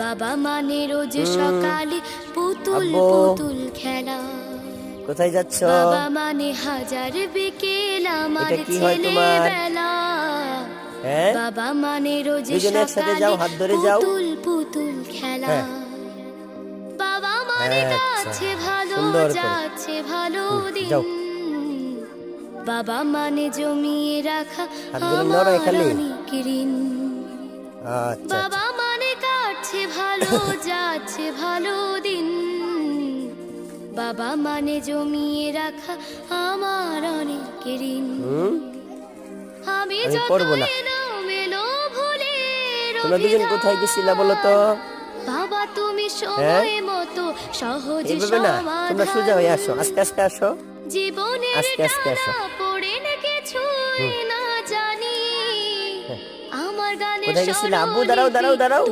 বাবা মানে রোজ সকালে পুতুল আব্বু। পুতুল খেলা, কোথায় যাচ্ছ? বাবা মানে হাজার বিকেল আমার এটা কি হয় তোমার? ছেলেবেলা, হ্যাঁ, বাবা মানে রোজ দুজনে একসাথে সকালে যাও, হাত ধরে যাও। পুতুল পুতুল খেলা, হ্যাঁ। বাবা মানে আচ্ছা, যাচ্ছে ভালো সুন্দর করে। যাচ্ছে ভালো দিন, যাও। বাবা মানে জমিয়ে রাখা হাতগুলো আমার নড়াই খালি। অনেক ঋণ, আচ্ছা, বাবা মানে কাটছে ভালো যাচ্ছে ভালো দিন, বাবা মানে জমিয়ে রাখা আমার অনেক ঋণ, হুম, আমি আমি যত পড়বো না। এলোমেলো ভুলের তোমরা দুজন অভিধান, কোথায় গেছিলা বলো তো? বাবা তুমি হ্যাঁ? সময় মতো সহজে এইভাবে না, তোমরা সোজা হয়ে আসো, সমাধান, আস্তে আস্তে আসো, জীবনের আস্তে আস্তে আসো। টানা পড়ে না কিছুই হুম, না জানি, হ্যাঁ। আমার গানের কোথায় গেছিলা? আব্বু স্মরণে দাঁড়াও দাঁড়াও দাঁড়াও।